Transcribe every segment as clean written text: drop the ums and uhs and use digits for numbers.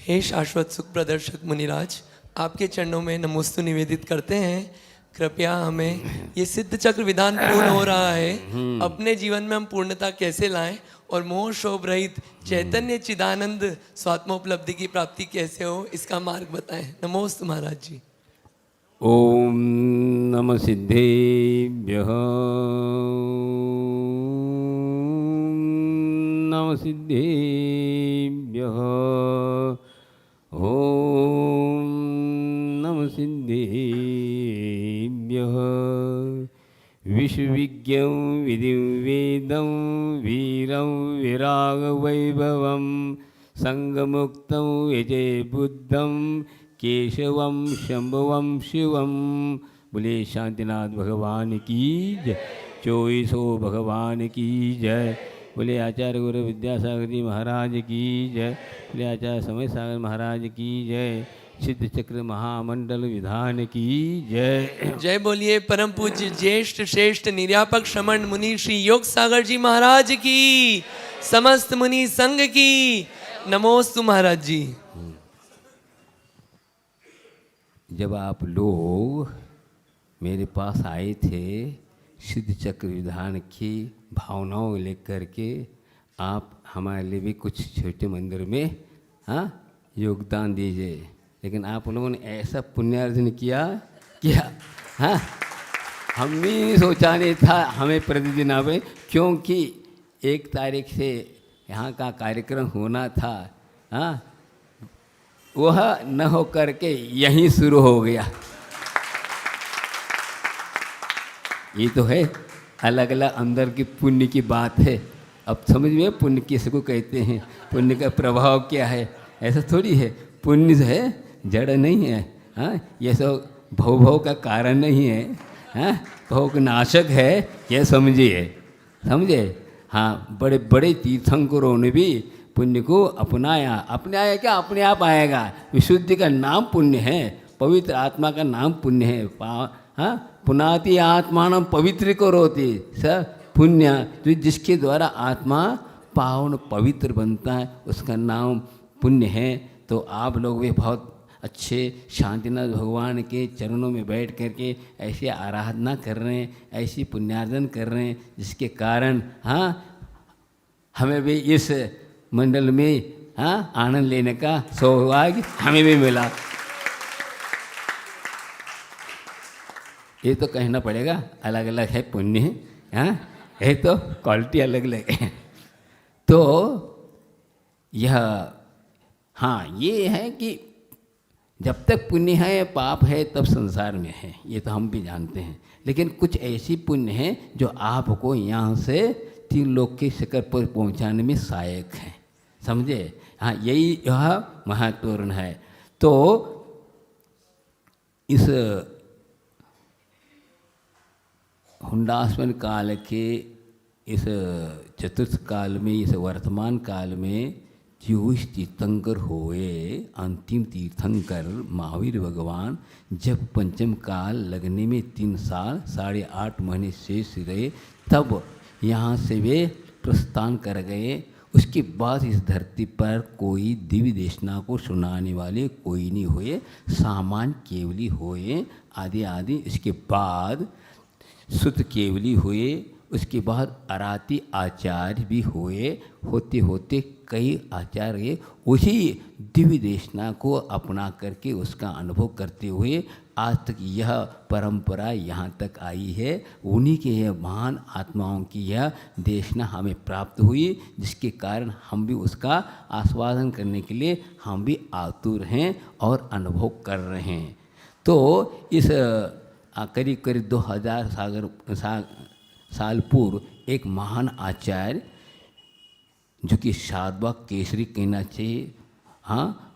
हे शाश्वत सुख प्रदर्शक मुनिराज, आपके चरणों में नमोस्तु निवेदित करते हैं। कृपया हमें ये सिद्ध चक्र विधान पूर्ण हो रहा है, अपने जीवन में हम पूर्णता कैसे लाएं और मोह शोभ रहित चैतन्य चिदानंद स्वात्मोपलब्धि की प्राप्ति कैसे हो, इसका मार्ग बताएं। नमोस्तु महाराज जी। ओम नमः सिद्धेभ्यः नमः सिद्धेभ्यः ओम नमः सिद्धेभ्यः विश्वविज्ञं विधिं वेदं वीरं विरागवैभवं संगमुक्तं यजय बुद्धं केशवम शंभुवम शिवम। बोले शांतिनाथ भगवान की जय, चोईसो भगवान की जय। बोले आचार्य गुरु विद्यासागर जी महाराज की जय। बोले आचार्य समय सागर महाराज की जय। सिद्ध चक्र महामंडल विधान की जय। जय बोलिए परम पूज्य ज्येष्ठ श्रेष्ठ निर्यापक श्रमण मुनि श्री योग सागर जी महाराज की, समस्त मुनि संघ की। नमोस्तु महाराज जी। जब आप लोग मेरे पास आए थे सिद्ध चक्र विधान की भावनाओं लेकर के, आप हमारे लिए भी कुछ छोटे मंदिर में योगदान दीजिए। लेकिन आप लोगों ने ऐसा पुण्यार्जन किया हम भी सोचा नहीं था हमें प्रतिदिन आवे, क्योंकि 1 तारीख से यहाँ का कार्यक्रम होना था। वह न हो करके यहीं शुरू हो गया। ये तो है अलग अलग अंदर की पुण्य की बात है। अब समझ में पुण्य किसको कहते हैं, पुण्य का प्रभाव क्या है। ऐसा थोड़ी है, पुण्य जो है जड़ नहीं है। ये सब भव का कारण नहीं है, भव का नाशक है, ये समझे। बड़े बड़े तीर्थंकरों ने भी पुण्य को अपनाया क्या अपने आप आएगा। विशुद्धि का नाम पुण्य है, पवित्र आत्मा का नाम पुण्य है। पुनाति आत्मान पवित्र करोति स पुण्य। तो जिसके द्वारा आत्मा पावन पवित्र बनता है उसका नाम पुण्य है। तो आप लोग भी बहुत अच्छे शांतिनाथ भगवान के चरणों में बैठ करके ऐसे आराधना कर रहे हैं, ऐसी पुण्यार्जन कर रहे हैं, जिसके कारण हमें भी इस मंडल में आनंद लेने का सौभाग्य हमें भी मिला। ये तो कहना पड़ेगा, अलग अलग है पुण्य है तो क्वालिटी अलग अलग है। तो यह ये है कि जब तक पुण्य है पाप है तब संसार में है, ये तो हम भी जानते हैं। लेकिन कुछ ऐसी पुण्य है जो आपको यहाँ से 3 लोक के शिखर पर पहुँचाने में सहायक है, समझे। यही यह महत्वपूर्ण है। तो इस हुंडास्मन काल के इस चतुर्थ काल में, इस वर्तमान काल में 24 तीर्थंकर हुए। अंतिम तीर्थंकर महावीर भगवान जब पंचम काल लगने में 3 साल 8.5 महीने शेष रहे, तब यहाँ से वे प्रस्थान कर गए। उसके बाद इस धरती पर कोई दिव्य देशना को सुनाने वाले कोई नहीं हुए, सामान्य केवली हुए आदि। इसके बाद सुत केवली हुए, उसके बाद अराती आचार्य भी हुए। होते होते कई आचार्य उसी दिव्य देशना को अपना करके उसका अनुभव करते हुए आज तक यह परंपरा यहाँ तक आई है। उन्हीं के यह महान आत्माओं की यह देशना हमें प्राप्त हुई, जिसके कारण हम भी उसका आस्वादन करने के लिए हम भी आतुर हैं और अनुभव कर रहे हैं। तो इस करीब 2000 साल पूर्व एक महान आचार्य, जो कि साधवाद केसरी कहना चाहिए,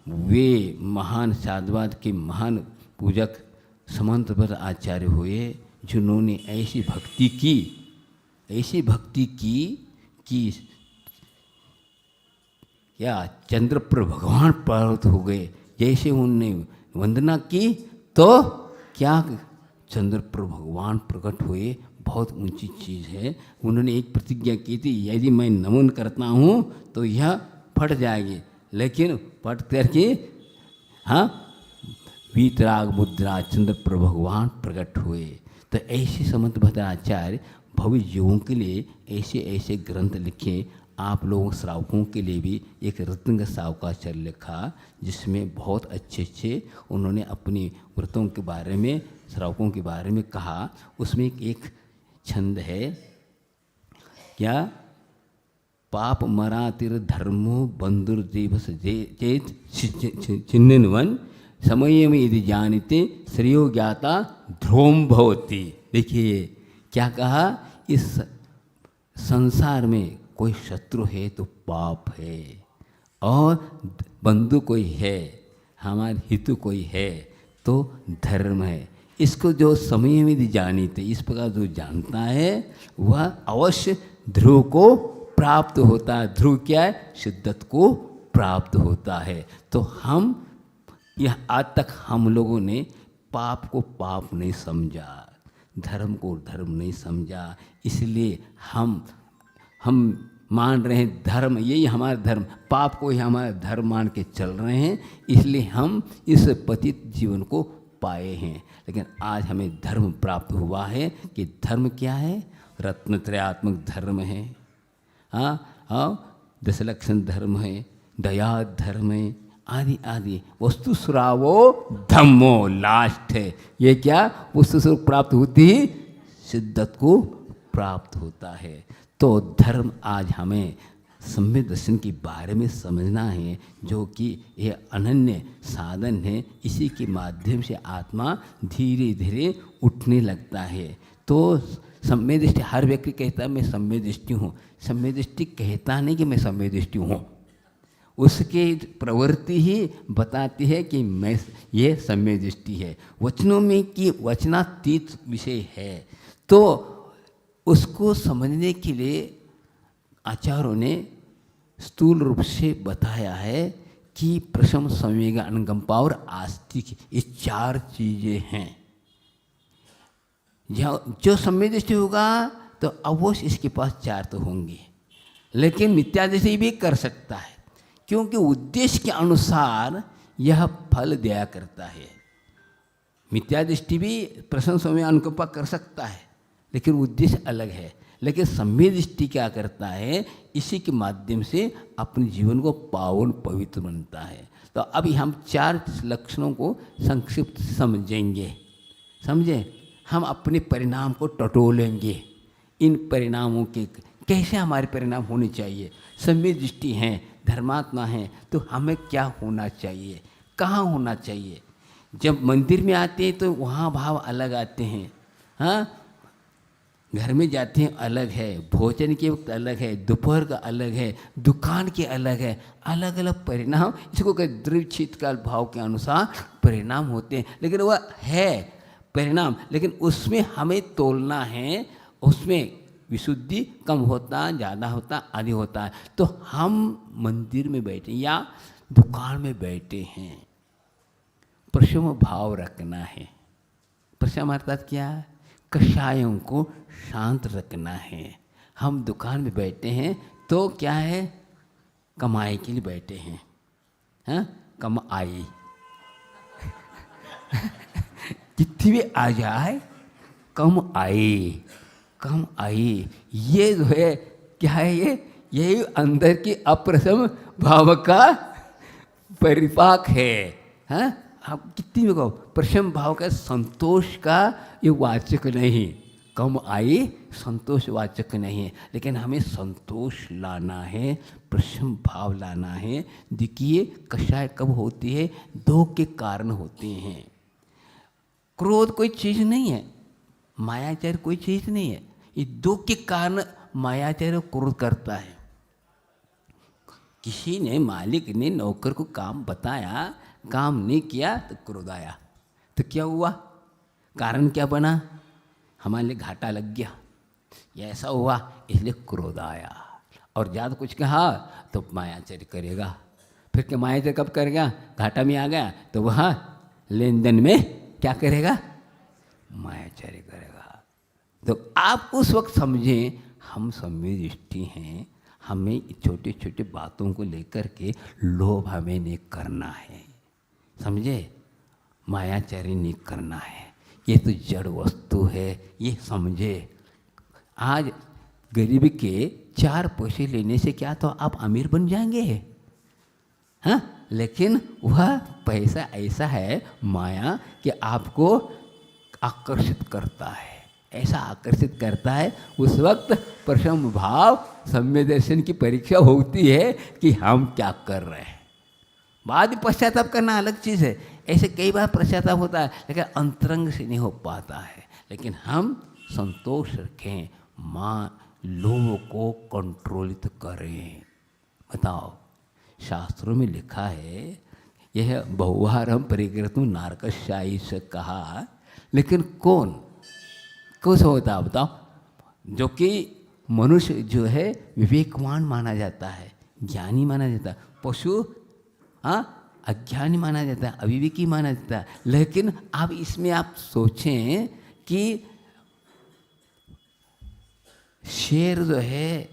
वे महान साधवाद के महान पूजक समंतभद्र आचार्य हुए, जिन्होंने ऐसी भक्ति की कि क्या चंद्रप्रभ भगवान प्रकट हो गए। जैसे उनने वंदना की तो क्या चंद्रप्रभ भगवान प्रकट हुए। बहुत ऊंची चीज़ है। उन्होंने एक प्रतिज्ञा की थी, यदि मैं नमन करता हूँ तो यह फट जाएगी, लेकिन पट करके हाँ वीतराग मुद्रा चंद्र पर भगवान प्रकट हुए। तो ऐसे समंत भद्राचार्य भविष्य युगों के लिए ऐसे ऐसे ग्रंथ लिखे। आप लोगों श्रावकों के लिए भी एक रत्न सावकाचार्य लिखा, जिसमें बहुत अच्छे अच्छे उन्होंने अपनी व्रतों के बारे में, श्रावकों के बारे में कहा। उसमें एक छंद है क्या, पाप मरातिर धर्मो बंधुर्देवस चेत चिन्हवन समय में यदि जानते श्रेयो ज्ञाता ध्रुवम भवती। देखिए क्या कहा, इस संसार में कोई शत्रु है तो पाप है, और बंधु कोई है, हमारे हितु कोई है तो धर्म है। इसको जो समय में यदि जानते, इस प्रकार जो जानता है वह अवश्य ध्रुव को प्राप्त होता है। ध्रुव क्या है, शिद्दत को प्राप्त होता है। तो हम यह आज तक हम लोगों ने पाप को पाप नहीं समझा, धर्म को धर्म नहीं समझा, इसलिए हम मान रहे हैं धर्म यही हमारा धर्म, पाप को ही हमारा धर्म मान के चल रहे हैं, इसलिए हम इस पतित जीवन को पाए हैं। लेकिन आज हमें धर्म प्राप्त हुआ है कि धर्म क्या है, रत्नत्रयात्मक धर्म है। हाँ, दशलक्षण धर्म है, दया धर्म है, आदि आदि। वस्तु सुरावो धम्मो लास्ट है। ये क्या, वस्तु स्वरूप प्राप्त होती ही शिद्दत को प्राप्त होता है। तो धर्म आज हमें सम्यक दर्शन के बारे में समझना है, जो कि यह अनन्य साधन है। इसी के माध्यम से आत्मा धीरे धीरे उठने लगता है। तो सम्यक दृष्टि, हर व्यक्ति कहता है मैं सम्यक दृष्टि हूँ, सम्यक दृष्टि कहता नहीं कि मैं सम्यक दृष्टि हूँ, उसकी प्रवृत्ति ही बताती है कि मैं ये सम्यक दृष्टि है। वचनों में कि वचनातीत विषय है, तो उसको समझने के लिए आचार्यों ने स्थूल रूप से बताया है कि प्रशम, संवेग, अनुकंपा और आस्तिक, ये चार चीज़ें हैं। जो सम्यक दृष्टि होगा तो अवश्य इसके पास चार तो होंगे, लेकिन मिथ्या दृष्टि भी कर सकता है, क्योंकि उद्देश्य के अनुसार यह फल दिया करता है। मिथ्या दृष्टि भी प्रशम, संवेग, अनुकंपा कर सकता है, लेकिन उद्देश्य अलग है। लेकिन सम्यक दृष्टि क्या करता है, इसी के माध्यम से अपने जीवन को पावन पवित्र बनता है। तो अभी हम चार लक्षणों को संक्षिप्त समझेंगे। समझे, हम अपने परिणाम को टटोलेंगे। इन परिणामों के कैसे हमारे परिणाम होने चाहिए। सम्यक दृष्टि हैं, धर्मात्मा हैं, तो हमें क्या होना चाहिए, कहाँ होना चाहिए। जब मंदिर में आते हैं तो वहाँ भाव अलग आते हैं। हाँ, घर में जाते हैं अलग है, भोजन के वक्त अलग है, दोपहर का अलग है, दुकान के अलग है, अलग अलग परिणाम। इसको कहीं द्रव्य शीतकाल भाव के अनुसार परिणाम होते हैं, लेकिन वह है परिणाम, लेकिन उसमें हमें तोलना है। उसमें विशुद्धि कम होता, ज़्यादा होता, आदि होता है। तो हम मंदिर में बैठे या दुकान में बैठे हैं, प्रशम भाव रखना है। प्रशम अर्थात क्या है, कषायों को शांत रखना है। हम दुकान में बैठे हैं तो क्या है, कमाई के लिए बैठे हैं। हाँ, कमाई कितनी भी आ जाए, कम आई, कम आई, ये जो है क्या है, ये यही अंदर की अप्रसम भाव का परिपाक है। हाँ, आप कितनी भी कहो, प्रशम भाव का, संतोष का ये वाचक नहीं। कम आई संतोष वाचक नहीं है, लेकिन हमें संतोष लाना है, प्रशम भाव लाना है। देखिए कषाय कब होती है, दो के कारण होते हैं। क्रोध कोई चीज़ नहीं है, मायाचार कोई चीज़ नहीं है। ये दो के कारण मायाचार क्रोध करता है। किसी ने, मालिक ने नौकर को काम बताया, काम नहीं किया तो क्रोध आया। तो क्या हुआ, कारण क्या बना, हमारे लिए घाटा लग गया, ये ऐसा हुआ इसलिए क्रोध आया। और ज़्यादा कुछ कहा तो मायाचार्य करेगा। फिर क्या मायाचार्य कब करेगा, घाटा में आ गया तो वह लेन देन में क्या करेगा, मायाचार्य करेगा। तो आप उस वक्त समझें हम सम्यक दृष्टि हैं, हमें छोटे छोटे बातों को लेकर के लोभ हमें नहीं करना है, समझे, मायाचारी नहीं करना है। ये तो जड़ वस्तु है, ये समझे। आज गरीब के 4 पैसे लेने से क्या तो आप अमीर बन जाएंगे, हाँ, लेकिन वह पैसा ऐसा है माया कि आपको आकर्षित करता है, ऐसा आकर्षित करता है। उस वक्त प्रशम भाव सम्य दर्शन की परीक्षा होती है कि हम क्या कर रहे हैं। बाद में पश्चाताप करना अलग चीज़ है, ऐसे कई बार पश्चाताप होता है लेकिन अंतरंग से नहीं हो पाता है। लेकिन हम संतोष रखें, माँ लोगों को कंट्रोलित करें। बताओ, शास्त्रों में लिखा है, यह बहुहारम परिकृतम नारकशाही से कहा, लेकिन कौन से होता है बताओ? जो कि मनुष्य जो है विवेकवान माना जाता है, ज्ञानी माना जाता है, पशु अज्ञानी माना जाता है, अविवेकी माना जाता है। लेकिन अब इसमें आप सोचें कि शेर जो है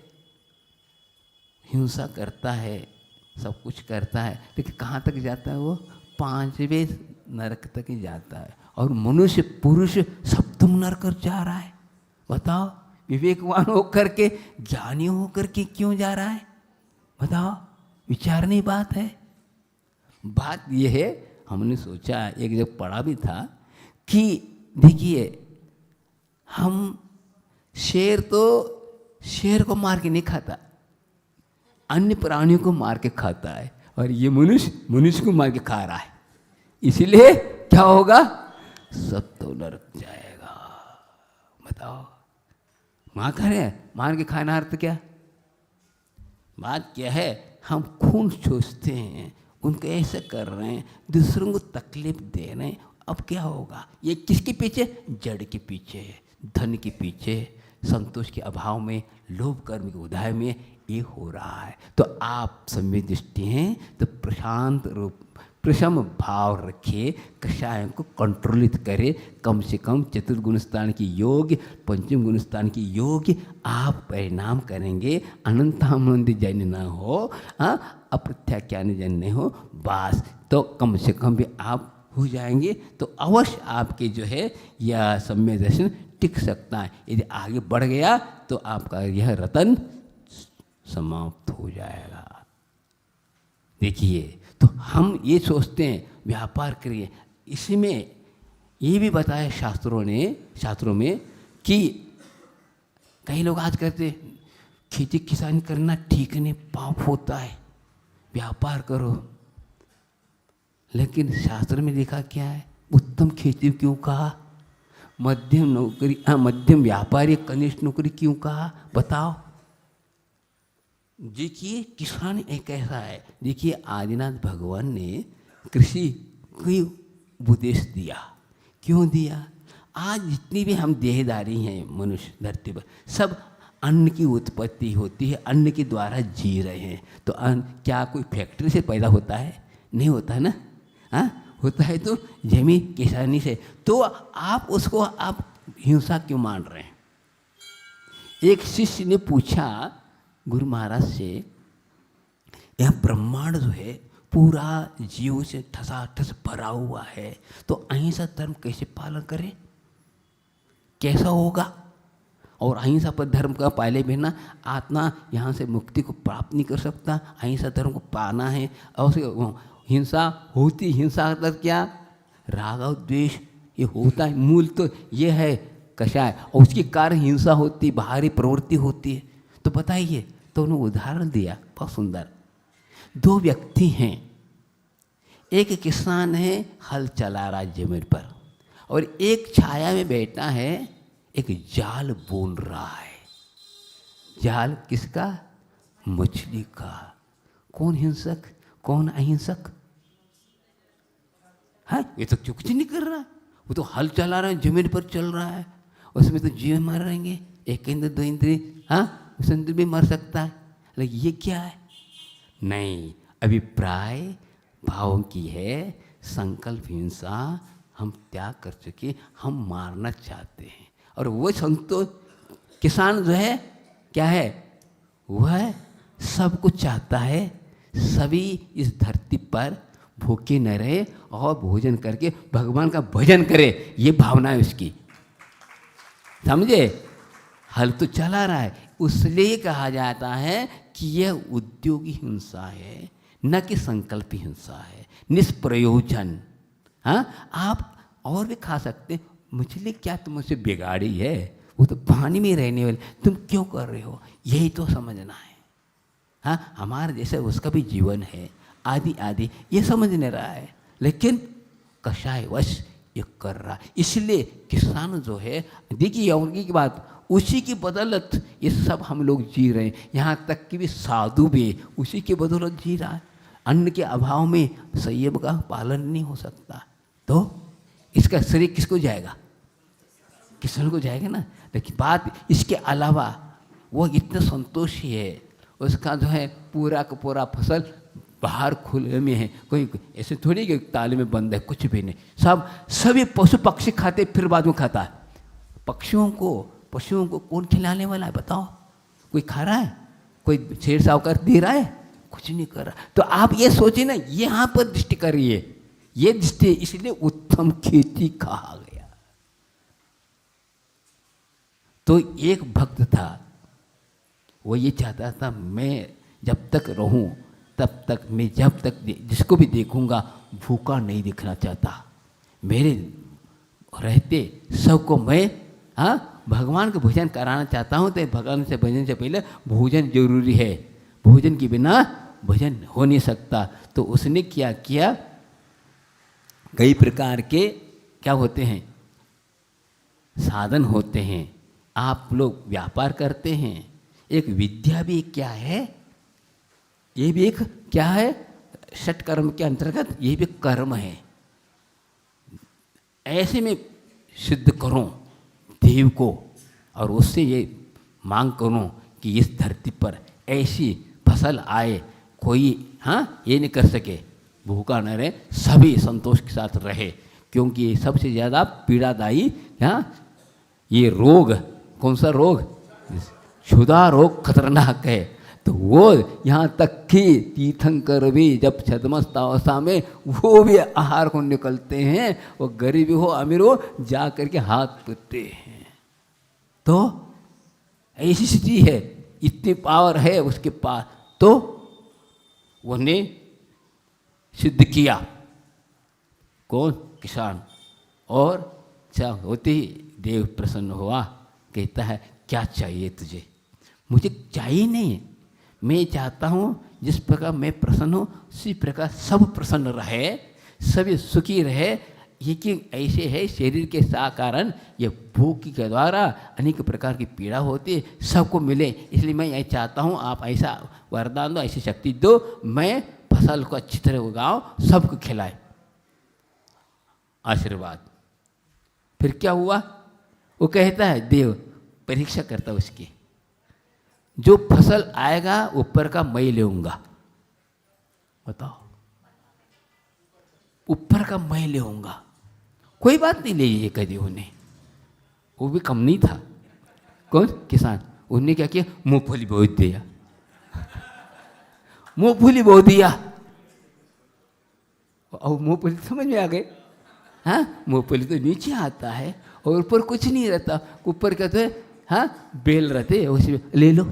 हिंसा करता है, सब कुछ करता है, लेकिन कहाँ तक जाता है? वो 5वें नरक तक ही जाता है। और मनुष्य पुरुष सप्तम नरक जा रहा है। बताओ, विवेकवान होकर के, ज्ञानी होकर के क्यों जा रहा है? बताओ, विचारने बात है। बात यह है, हमने सोचा, एक जब पढ़ा भी था कि देखिए, हम शेर को मार के नहीं खाता, अन्य प्राणियों को मार के खाता है, और ये मनुष्य को मार के खा रहा है। इसलिए क्या होगा? सब तो नरक जाएगा। बताओ, मार के खाना अर्थ क्या? बात क्या है, हम खून सोचते हैं, उनको ऐसे कर रहे हैं, दूसरों को तकलीफ दे रहे हैं। अब क्या होगा? ये किसके पीछे? जड़ के पीछे, धन के पीछे, संतोष के अभाव में, लोभ कर्म के उदय में ये हो रहा है। तो आप सम्यक दृष्टि हैं तो प्रशांत रूप प्रशम भाव रखे, कषायों को कंट्रोलित करे। कम से कम चतुर्गुण स्थान की योग्य, पंचम गुण स्थान की योग्य आप परिणाम करेंगे। अनंतानंद जन न हो, अप्रत्याख्यान जन नहीं हो, बस तो कम से कम भी आप हो जाएंगे। तो अवश्य आपके जो है यह सम्यक दर्शन टिक सकता है। यदि आगे बढ़ गया तो आपका यह रतन समाप्त हो जाएगा। देखिए, तो हम ये सोचते हैं व्यापार करिए, इसमें ये भी बताया शास्त्रों में कि कई लोग आज कहते खेती किसानी करना ठीक नहीं, पाप होता है, व्यापार करो। लेकिन शास्त्र में लिखा क्या है? उत्तम खेती क्यों कहा? मध्यम व्यापारी कनिष्ठ नौकरी क्यों कहा? बताओ। देखिए, किसान एक ऐसा है, देखिए आदिनाथ भगवान ने कृषि को उपदेश दिया। क्यों दिया? आज जितनी भी हम देहधारी हैं मनुष्य धरती पर, सब अन्न की उत्पत्ति होती है, अन्न के द्वारा जी रहे हैं। तो क्या कोई फैक्ट्री से पैदा होता है? नहीं होता है ना, होता है तो जमीन किसानी से। तो आप उसको आप हिंसा क्यों मान रहे हैं? एक शिष्य ने पूछा गुरु महाराज से, यह ब्रह्मांड जो है पूरा जीव से ठसाठस भरा हुआ है, तो अहिंसा धर्म कैसे पालन करें? कैसा होगा? और अहिंसा पर धर्म का पहले भी ना, आत्मा यहाँ से मुक्ति को प्राप्त नहीं कर सकता, अहिंसा धर्म को पाना है। और हिंसा होती, हिंसा मतलब क्या? राग और द्वेष ये होता है, मूल तो ये है कषाय, और उसके कारण हिंसा होती, बाहरी प्रवृत्ति होती है। तो बताइए, तो उन्होंने उदाहरण दिया बहुत सुंदर। 2 व्यक्ति हैं, एक किसान है, हल चला रहा जमीन पर, और एक छाया में बैठा है, एक जाल बुन रहा है। जाल किसका? मछली का। कौन हिंसक, कौन अहिंसक? है, ये तो कुछ नहीं कर रहा, वो तो हल चला रहा है, जमीन पर चल रहा है, उसमें तो जीव मर रहेंगे, एक इंद्र 2 इंद्र, उसमें भी मर सकता है। लेकिन ये क्या है? नहीं, अभिप्राय भावों की है, संकल्प हिंसा हम त्याग कर चुके, हम मारना चाहते हैं। और वो संतोष किसान जो है क्या है? वह सब कुछ चाहता है सभी इस धरती पर भूखे न रहे और भोजन करके भगवान का भजन करे, ये भावना है उसकी। समझे? हल तो चला रहा है, उसलिए कहा जाता है कि यह उद्योगी हिंसा है, न कि संकल्प हिंसा है, निष्प्रयोजन। हाँ, आप और भी खा सकते हैं, मछली क्या तुमसे बिगाड़ी है, वो तो पानी में रहने वाली, तुम क्यों कर रहे हो, यही तो समझना है। हाँ, हमारे जैसे उसका भी जीवन है, आदि आदि, ये समझ नहीं रहा है, लेकिन कषायवश ये कर रहा है। इसलिए किसान जो है, देखिए उनकी की बात, उसी की बदौलत ये सब हम लोग जी रहे हैं। यहाँ तक कि भी साधु भी उसी की बदौलत जी रहा है। अन्न के अभाव में संयम का पालन नहीं हो सकता, तो इसका श्रेय किसको जाएगा? किसान को जाएगा ना। लेकिन बात इसके अलावा वो इतना संतोषी है, उसका जो है पूरा का पूरा फसल बाहर खुले में है, कोई ऐसे थोड़ी कि ताले में बंद है, कुछ भी नहीं। सभी पशु पक्षी खाते फिर बाद में खाता है। पशुओं को कौन खिलाने वाला है बताओ? कोई खा रहा है? कोई शेर साहूकार दे रहा है? कुछ नहीं कर रहा। तो आप ये सोचिए ना, यहाँ पर दृष्टि करिए, ये दृष्टि, इसलिए उत्तम खेती कहा गया। तो एक भक्त था, वो ये चाहता था मैं जब तक रहूं तब तक, मैं जब तक जिसको भी देखूंगा भूखा नहीं दिखना चाहता। मेरे रहते सबको मैं भगवान को भोजन कराना चाहता हूँ। तो भगवान से भजन से पहले भोजन जरूरी है, भोजन के बिना भजन हो नहीं सकता। तो उसने क्या किया, कई प्रकार के क्या होते हैं, साधन होते हैं। आप लोग व्यापार करते हैं, एक विद्या भी क्या है, ये भी एक क्या है, षट कर्म के अंतर्गत ये भी कर्म है। ऐसे में सिद्ध करो देव को, और उससे ये मांग करो कि इस धरती पर ऐसी फसल आए, कोई ये नहीं कर सके भूखा न रहे, सभी संतोष के साथ रहे। क्योंकि ये सबसे ज़्यादा पीड़ादायी ये रोग, कौन सा रोग, क्षुधा रोग खतरनाक है। तो वो यहाँ तक कि तीर्थंकर भी जब छद्मस्तावस्था में वो भी आहार को निकलते हैं, वो गरीब हो अमीर हो जा करके हाथ पीते हैं। तो ऐसी स्थिति है, इतनी पावर है उसके पास, तो उन्हें सिद्ध किया। कौन? किसान। और क्या होते ही देव प्रसन्न हुआ, कहता है क्या चाहिए तुझे? मुझे चाहिए नहीं, मैं चाहता हूँ जिस प्रकार मैं प्रसन्न हूँ उसी प्रकार सब प्रसन्न रहे, सभी सुखी रहे। ये कि ऐसे है शरीर के कारण ये भूख के द्वारा अनेक प्रकार की पीड़ा होती है, सबको मिले। इसलिए मैं ये चाहता हूँ आप ऐसा वरदान दो, ऐसी शक्ति दो, मैं फसल को अच्छी तरह उगाऊँ, सबको खिलाए। आशीर्वाद। फिर क्या हुआ? वो कहता है देव परीक्षा करता उसकी, जो फसल आएगा ऊपर का मैं लेऊंगा। बताओ, ऊपर का मैं लेऊंगा। कोई बात नहीं, ले ये कह दिया उन्हें, वो भी कम नहीं था। कौन? किसान। उन्हें क्या किया? मूंगफली बो दिया, मूंगफली बो दिया। और मूंगफली समझ में आ गए? हाँ, मूंगफली तो नीचे आता है और ऊपर कुछ नहीं रहता। ऊपर क्या तो है बेल रहते, उसी ले लो।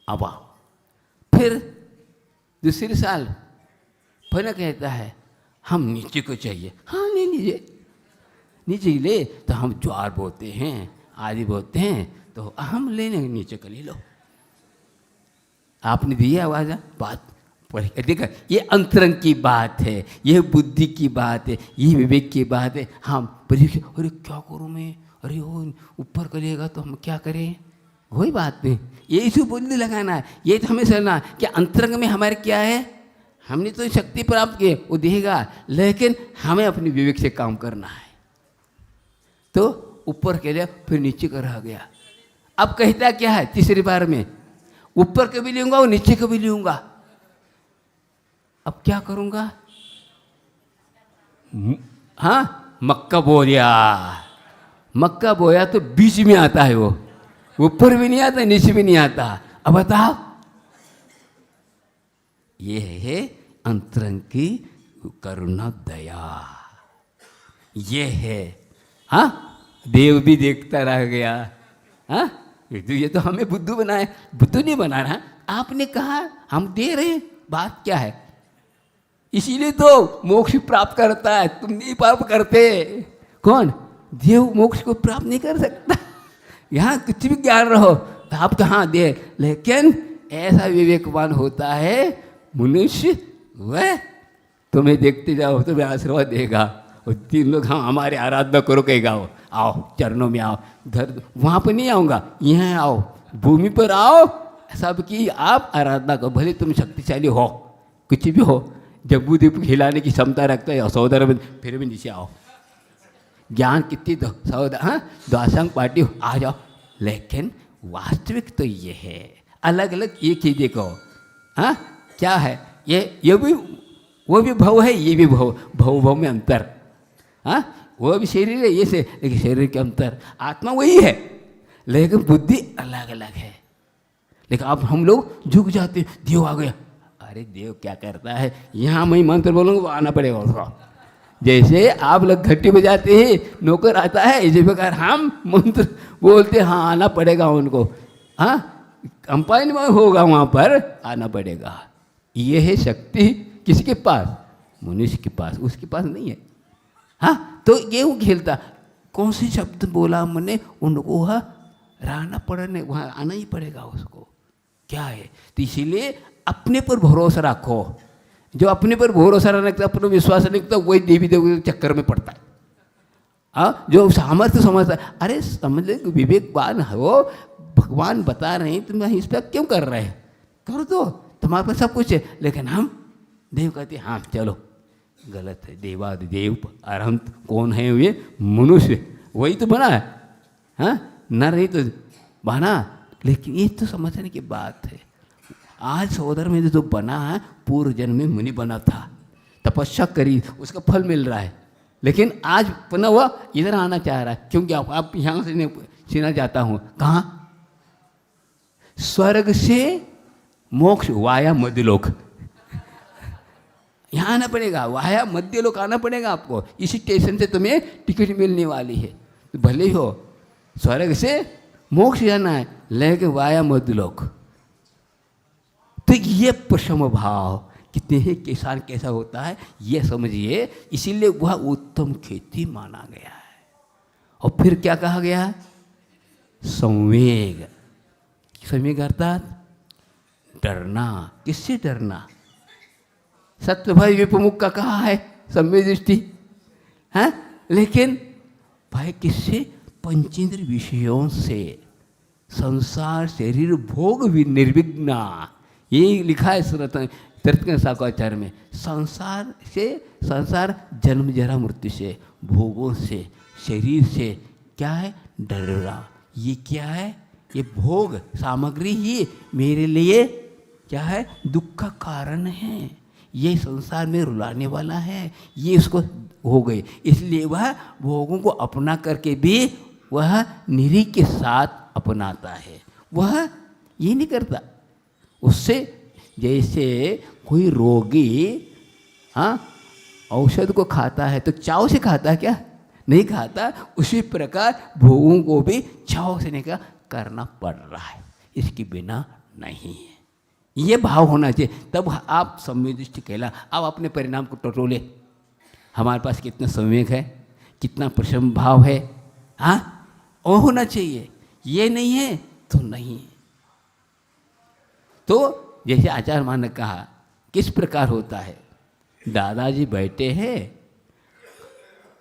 अब फिर दूसरे साल फिर कहता है हम नीचे को चाहिए। हाँ ले लीजिए, नीचे ले। तो हम ज्वार बोते हैं, आदि बोते हैं, तो हम लेने नीचे का ले लो। आपने दिया आवाज़, बात देखा, ये अंतरंग की बात है, ये बुद्धि की बात है, ये विवेक की बात है। हम परीक्षा, अरे क्या करूँ मैं, अरे वो ऊपर करेगा तो हम क्या करें? कोई बात नहीं, ये इसी बुद्धि लगाना है। ये तो हमें समझना है कि अंतरंग में हमारे क्या है, हमने तो शक्ति प्राप्त की, वो देगा, लेकिन हमें अपनी विवेक से काम करना है। तो ऊपर के लिए फिर नीचे का रह गया। अब कहता क्या है तीसरी बार में, ऊपर का भी लूँगा और नीचे का भी लूँगा। अब क्या करूँगा? हाँ, मक्का बो दिया। मक्का बोया तो बीच में आता है, वो ऊपर भी नहीं आता नीचे भी नहीं आता। अब बताओ, ये है अंतरंग की करुणा दया, ये है। हाँ, देव भी देखता रह गया। हाँ, ये तो हमें बुद्धू बनाए, बुद्धू नहीं बना रहा, आपने कहा हम दे रहे हैं, बात क्या है? इसीलिए तो मोक्ष प्राप्त करता है, तुम नहीं प्राप्त करते। कौन? देव मोक्ष को प्राप्त नहीं कर सकता। यहाँ कुछ भी ज्ञान रहो तो आप कहाँ दे, लेकिन ऐसा विवेकवान होता है मनुष्य, वह तुम्हें देखते जाओ, तुम्हें आशीर्वाद देगा। और 3 लोग हाँ हमारे आराधना करो, कहेगा आओ चरणों में आओ, घर वहाँ पर नहीं आऊँगा, यहाँ आओ, भूमि पर आओ, सबकी आप आराधना करो, भले तुम शक्तिशाली हो, कुछ भी हो, जब दीप हिलाने की क्षमता रखता है सौदर में, फिर भी नीचे आओ। ज्ञान कितनी हाँ द्वासांग पार्टी आ जाओ, लेकिन वास्तविक तो ये है, अलग अलग एक ही देखो। हाँ, क्या है ये भी, वो भी भव है, ये भी भव में अंतर। हाँ, वो भी शरीर है, ये से, लेकिन शरीर के अंतर, आत्मा वही है, लेकिन बुद्धि अलग अलग है। लेकिन अब हम लोग झुक जाते, देव आ गया, अरे देव क्या करता है, यहाँ मैं मंत्र बोलूँगा वो आना पड़ेगा उसको। जैसे आप लोग घंटी बजाते हैं, नौकर आता है, इसी प्रकार हम मंत्र बोलते, हाँ आना पड़ेगा उनको। हाँ, कंपाइन में होगा, वहाँ पर आना पड़ेगा। ये है शक्ति किसके पास? मनुष्य के पास, उसके पास नहीं है। हाँ, तो ये वो खेलता, कौन से शब्द बोला मैंने, उनको वहाँ रहना पड़ने, वहाँ आना ही पड़ेगा उसको। क्या है? तो इसीलिए अपने पर भरोसा रखो। जो अपने पर भरोसा रखता, अपने विश्वास नहीं रखता, वही देवी देवी के चक्कर में पड़ता है। हाँ, जो सामर्थ्य समझता है, अरे समझ ले, विवेकवान हो, भगवान बता रहे हैं, तुम इस पर क्यों कर रहे हैं? कर दो, तुम्हारे पास सब कुछ है। लेकिन हम देव कहते हैं हाँ चलो, गलत है। देवादिदेव अरहंत कौन है? वे मनुष्य, वही तो बना है। हाँ, नर ही तो बना, लेकिन ये तो समझने की बात है। आज सहोदर में जो बना है, पूर्व जन्म में मुनि बना था, तपस्या करी, उसका फल मिल रहा है। लेकिन आज बना हुआ इधर आना चाह रहा है, क्योंकि आप यहाँ से सीना जाता हूँ, कहाँ? स्वर्ग से मोक्ष वाया मध्यलोक, यहाँ आना पड़ेगा, वाया मध्यलोक आना पड़ेगा आपको। इसी स्टेशन से तुम्हें टिकट मिलने वाली है। तो भले ही हो स्वर्ग से मोक्ष जाना है, लेकिन वाया मध्यलोक। तो ये प्रशम भाव कितने ही किसान कैसा होता है ये समझिए। इसीलिए वह उत्तम खेती माना गया है। और फिर क्या कहा गया है? संवेग। संवेग अर्थात डरना। किससे डरना? सत्यभाई विप्रमुख का कहा है संवेग दृष्टि है, लेकिन भाई किससे? पंचेंद्र विषयों से, संसार शरीर भोग निर्विघ्ना, ये लिखा है तीर्थंकर शाखाचार्य में। संसार से, संसार जन्म जरा मृत्यु से, भोगों से, शरीर से क्या है? डरना। ये क्या है? ये भोग सामग्री ही मेरे लिए क्या है? दुख का कारण है। ये संसार में रुलाने वाला है, ये उसको हो गई। इसलिए वह भोगों को अपना करके भी वह निरी के साथ अपनाता है। वह ये नहीं करता उससे। जैसे कोई रोगी हाँ औषध को खाता है तो चाव से खाता है क्या? नहीं खाता। उसी प्रकार भोगों को भी चाव से नहीं करना पड़ रहा है, इसके बिना नहीं है। ये भाव होना चाहिए, तब आप संवेदनिष्ठ कहला। आप अपने परिणाम को टटोले, हमारे पास कितना संवेग है, कितना प्रशम भाव है। हाँ, वो होना चाहिए। ये नहीं है तो नहीं। तो जैसे आचार्य मान ने कहा, किस प्रकार होता है? दादाजी बैठे हैं,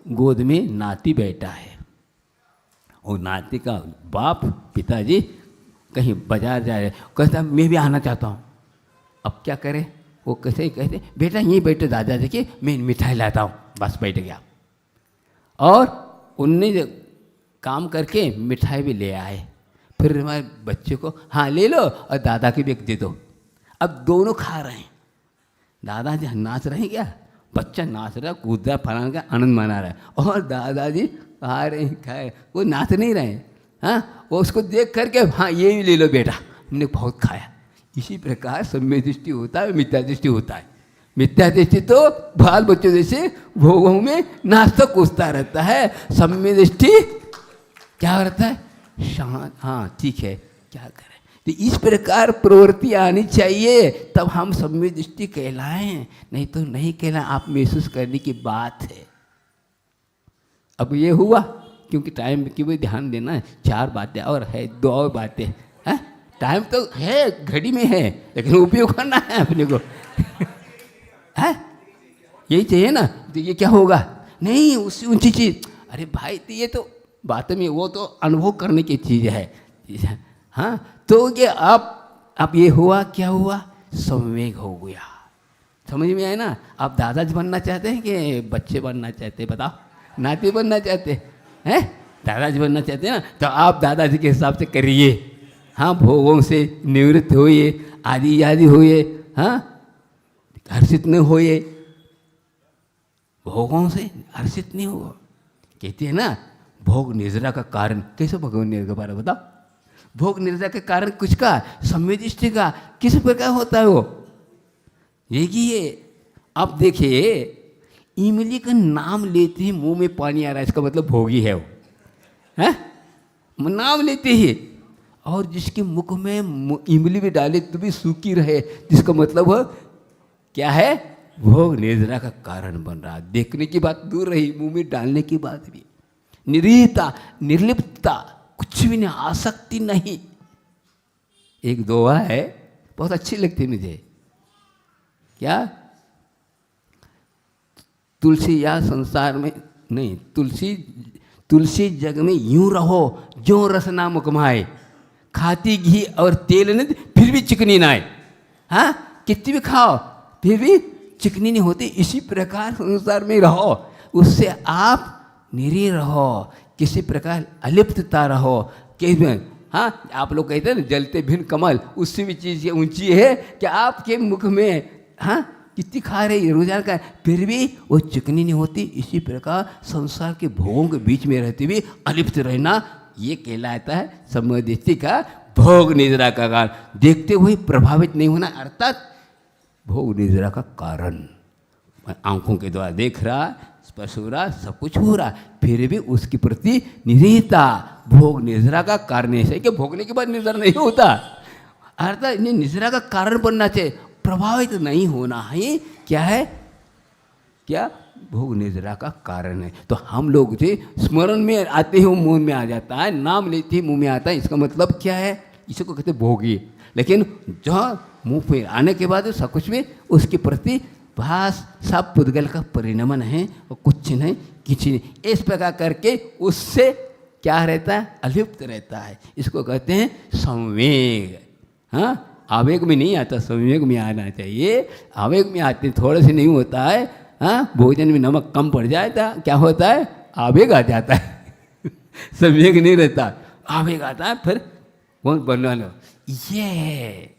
गोद में नाती बैठा है, और नाती का बाप पिताजी कहीं बाजार जा रहे, कहता मैं भी आना चाहता हूँ। अब क्या करें? वो कैसे ही कहते, बेटा यहीं बैठे दादाजी के, मैं मिठाई लाता हूँ। बस बैठ गया, और उनने काम करके मिठाई भी ले आए। फिर हमारे बच्चे को हाँ ले लो, और दादा के भी एक दे दो। अब दोनों खा रहे हैं। दादाजी नाच रहे हैं क्या? बच्चा नाच रहा, कूद रहा, फलाने का आनंद मना रहा है, और दादाजी खा रहे हैं, खाए, वो नाच नहीं रहे। हाँ, वो उसको देख करके हाँ ये भी ले लो बेटा, हमने बहुत खाया। इसी प्रकार सम्यक दृष्टि होता है, मिथ्या दृष्टि होता है। मिथ्या दृष्टि तो बाल बच्चों जैसे भोगों में नाचता कूदता रहता है। सम्यक दृष्टि क्या रहता है? शांत। हाँ ठीक है, क्या करें। तो इस प्रकार प्रवृत्ति आनी चाहिए, तब हम सम्यक दृष्टि कहलाएं, नहीं तो नहीं कहलाएं। आप महसूस करने की बात है। अब ये हुआ, क्योंकि टाइम की भी ध्यान देना है। 4 बातें और है, 2 और बातें हैं। टाइम तो है, घड़ी में है, लेकिन उपयोग करना है अपने को। है यही चाहिए ना। तो ये क्या होगा? नहीं उससे ऊंची चीज। अरे भाई तो ये तो बात में, वो तो अनुभव करने की चीज है। हाँ तो ये आप ये हुआ, क्या हुआ? संवेग हो गया। समझ में आए ना? आप दादाजी बनना चाहते हैं कि बच्चे बनना चाहते हैं? बताओ। नाती बनना चाहते हैं? दादाजी बनना चाहते हैं ना, तो आप दादाजी के हिसाब से करिए। हाँ भोगों से निवृत्त होइए, आदि आदि होइए। हाँ हर्षित नहीं होइए, भोगों से हर्षित नहीं हो। कहते हैं ना भोग निद्रा का कारण। कैसे भगवान ने के बारे में बताओ? भोग निद्रा के कारण कुछ का, सम्यक दृष्टि का किस प्रकार होता है वो? देखिए आप देखिए, इमली का नाम लेते ही मुंह में पानी आ रहा है, इसका मतलब भोगी है वो। है नाम लेते ही, और जिसके मुख में इमली भी डाले तो भी सूखी रहे, जिसका मतलब क्या है? भोग निद्रा का कारण बन रहा। देखने की बात दूर रही, मुंह में डालने की बात भी। निरीता, निर्लिप्तता, कुछ भी नहीं, आसक्ति नहीं। एक दोहा है, बहुत अच्छी लगती मुझे। क्या? तुलसी या संसार में नहीं, तुलसी जग में यूं रहो जो रसना मुकमाए, खाती घी और तेल न फिर भी चिकनी ना आए। हाँ कितनी भी खाओ फिर भी चिकनी नहीं होती। इसी प्रकार संसार में रहो, उससे आप निरीह रहो, किसी प्रकार अलिप्तता रहो। हाँ आप लोग कहते हैं ना जलते भिन्न कमल, उससे भी चीज़ ये ऊंची है कि आपके मुख में हाँ कितनी खा रही रोजाना का, फिर भी वो चिकनी नहीं होती। इसी प्रकार संसार के भोगों के बीच में रहते हुए अलिप्त रहना, ये कहलाता है सम्यक दृष्टि का भोग निद्रा का कारण। देखते हुए प्रभावित नहीं होना, अर्थात भोग निद्रा का कारण। आंखों के द्वारा देख रहा, स्पर्श हो रहा, सब कुछ हो रहा, फिर भी उसके प्रति निरीहता भोग निद्रा का कारण है। कि भोगने के बाद निद्रा नहीं होता, अर्थात निद्रा का कारण बनना चाहिए, प्रभावित नहीं होना है। क्या है? क्या? भोग निद्रा का कारण है। तो हम लोग जो स्मरण में आते ही मुंह में आ जाता है, नाम लेते ही मुंह में आता है, इसका मतलब क्या है? इसी को कहते भोगी। लेकिन जो मुंह पे आने के बाद सब कुछ में उसके प्रति भास सब पुद्गल का परिणमन है, और कुछ नहीं किच नहीं। इस प्रकार करके उससे क्या रहता है? अलिप्त रहता है। इसको कहते हैं संवेग। हाँ आवेग में नहीं आता, संवेग में आना चाहिए। आवेग में आते थोड़े से नहीं होता है। हाँ भोजन में नमक कम पड़ जाए तो क्या होता है? आवेग आ जाता है। संवेग नहीं रहता, आवेग आता है, फिर बहुत बनवा लो। ये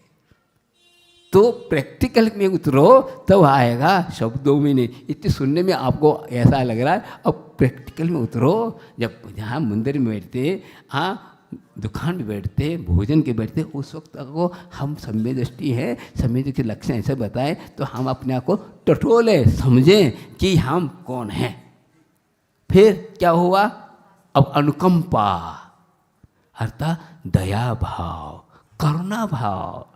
तो प्रैक्टिकल में उतरो तब आएगा, शब्दों में नहीं। इतने सुनने में आपको ऐसा लग रहा है, अब प्रैक्टिकल में उतरो। जब जहाँ मंदिर में बैठते, हाँ दुकान में बैठते, भोजन के बैठते, उस वक्त को हम सम्यक दृष्टि है, सम्यक दृष्टि लक्षण ऐसे बताएं तो हम अपने आप को टटोले समझें कि हम कौन हैं। फिर क्या हुआ? अब अनुकंपा, अर्थात दया भाव, करुणा भाव।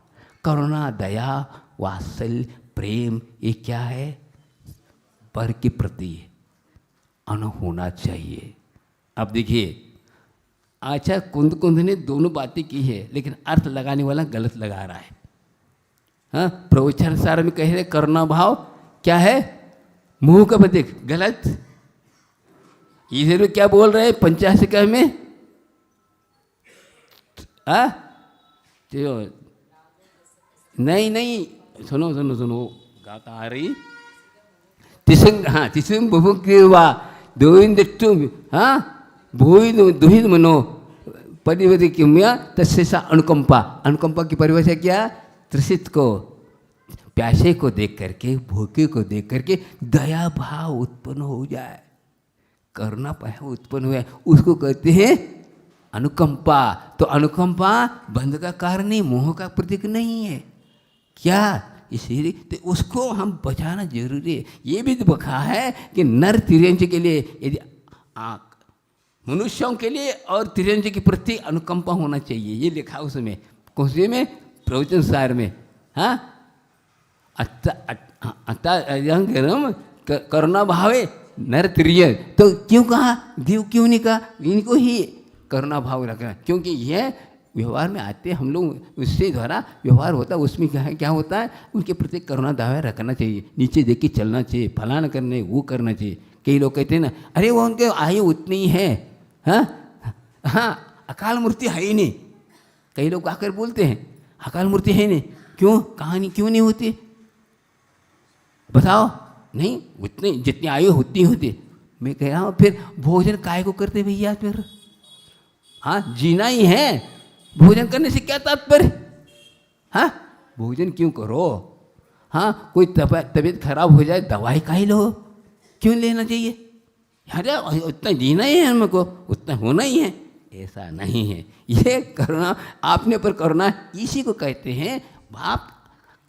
करुणा, दया, वात्सल्य, प्रेम, ये क्या है? पर के प्रति अनु होना चाहिए। अब देखिए, अच्छा कुंद ने दोनों बातें की है, लेकिन अर्थ लगाने वाला गलत लगा रहा है। हाँ प्रवचन सार में कह रहे करुणा भाव क्या है? मुंह का प्रतीक, गलत। इधर क्या बोल रहे हैं 85 में? नहीं, सुनो, गाता आ रही तिसंग बहु कृवा दोइन दृष्टुम दुहित मनो परिवर्तित किम्या तस्य सा अनुकंपा। अनुकंपा की परिभाषा क्या? तृषित को, प्यासे को देख करके, भूखे को देख करके दया भाव उत्पन्न हो जाए, करुणा भाव उत्पन्न हुआ, उसको कहते हैं अनुकंपा, तो अनुकंपा बंध का कारण नहीं, मोह का प्रतीक नहीं है क्या? इसीलिए तो उसको हम बचाना जरूरी है। ये भी तो बखा है कि नर तिरंज के लिए, यदि मनुष्यों के लिए और तिरंज के प्रति अनुकंपा होना चाहिए, ये लिखा उसमें, कौन से में? प्रवचन सार में। हाँ, अतः करुणा भावे नर तिरंज, तो क्यों कहा? देव क्यों नहीं कहा? इनको ही करुणा भाव रखना, क्योंकि यह व्यवहार में आते हम लोग, उससे द्वारा व्यवहार होता है, उसमें क्या होता है? उनके प्रति करुणा दावा रखना चाहिए, नीचे देख के चलना चाहिए, फलाना करने वो करना चाहिए। कई लोग कहते हैं ना, अरे वो उनके आयु उतनी ही है, हाँ अकाल मूर्ति है ही नहीं। कई लोग आकर बोलते हैं अकाल मूर्ति है नहीं, क्यों? कहानी क्यों नहीं होती बताओ? नहीं, उतनी जितनी आयु होती। मैं कह रहा हूँ फिर भोजन काय को करते भैया? फिर हाँ, जीना ही है, भोजन करने से क्या तात्पर्य? हाँ, भोजन क्यों करो? हाँ, कोई तबीयत खराब हो जाए दवाई का ही लो, क्यों लेना चाहिए? अरे उतना जीना ही है हमको, उतना होना ही है, ऐसा नहीं है। ये करुणा आपने पर करुणा इसी को कहते हैं। आप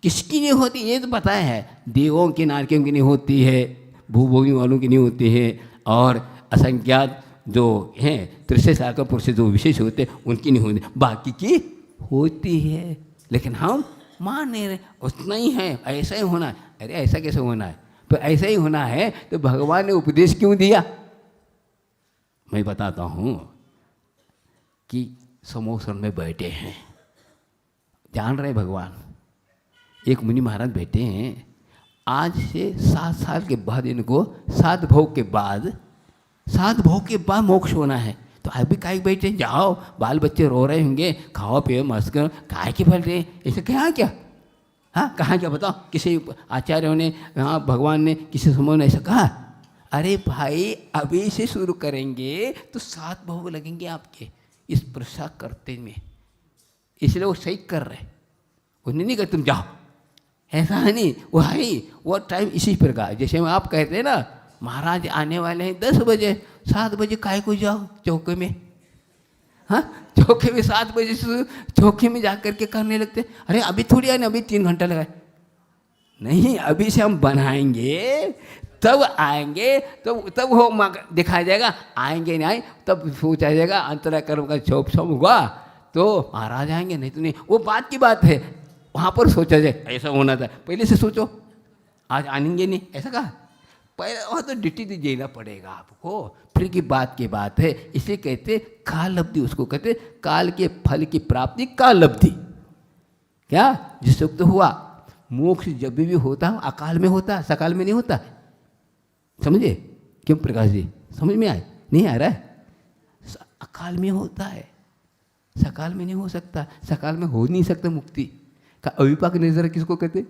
किसकी नहीं होती ये तो पता है, देवों की नारकियों की नहीं होती है, भूभोगी वालों की नहीं होती है, और असंख्यात जो हैं त्रिशय शाखा पुरुष जो विशेष होते हैं उनकी नहीं होती, बाकी की होती है। लेकिन हम मान नहीं रहे, उतना ही है, ऐसा ही होना है। अरे ऐसा कैसे होना है? तो ऐसा ही होना है तो भगवान ने उपदेश क्यों दिया? मैं बताता हूँ कि समोसन में बैठे हैं, जान रहे भगवान, एक मुनि महाराज बैठे हैं, आज से 7 साल के बाद इनको 7 भोग के बाद मोक्ष होना है। तो अभी काहे बैठे? जाओ, बाल बच्चे रो रहे होंगे, खाओ पियो मस्त करो, काहे के फल रहे ऐसे क्या? हाँ, कहाँ क्या बताओ? किसी आचार्यों ने, हाँ भगवान ने, किसी समूह ने ऐसा कहा? अरे भाई अभी से शुरू करेंगे तो 7 भोग लगेंगे आपके इस प्रसाद करते में, इसलिए वो सही कर रहे। उन्हें नहीं कहते तुम जाओ, ऐसा है नहीं, वो है वो टाइम इसी प्रकार। जैसे आप कहते हैं ना, महाराज आने वाले हैं 10 बजे, 7 बजे काहे को जाओ चौके में? हाँ, चौके में 7 बजे से चौके में जा करके करने लगते। अरे अभी थोड़ी आने, अभी 3 घंटा लगाए। नहीं, अभी से हम बनाएंगे तब आएंगे, तब हो दिखाया जाएगा। आएंगे नहीं आए तब सोचा जाएगा, अंतरा कर्म का छोप हुआ तो महाराज आएंगे, नहीं तो नहीं। वो बात की बात है, वहाँ पर सोचा जाए ऐसा होना था, पहले से सोचो। आज आएंगे नहीं ऐसा कहा, पहले वहाँ तो ड्यूटी देना पड़ेगा आपको, फिर की बात है। इसे कहते काल लब्धि, उसको कहते काल के फल की प्राप्ति काल लब्धि। क्या जिससे तो हुआ मोक्ष जब भी होता अकाल में होता, सकाल में नहीं होता। समझे क्यों प्रकाश जी? समझ में आए? नहीं आ रहा है? अकाल में होता है, सकाल में नहीं हो सकता। सकाल में हो नहीं सकता मुक्ति का। अविपाक निर्जर किसको कहते?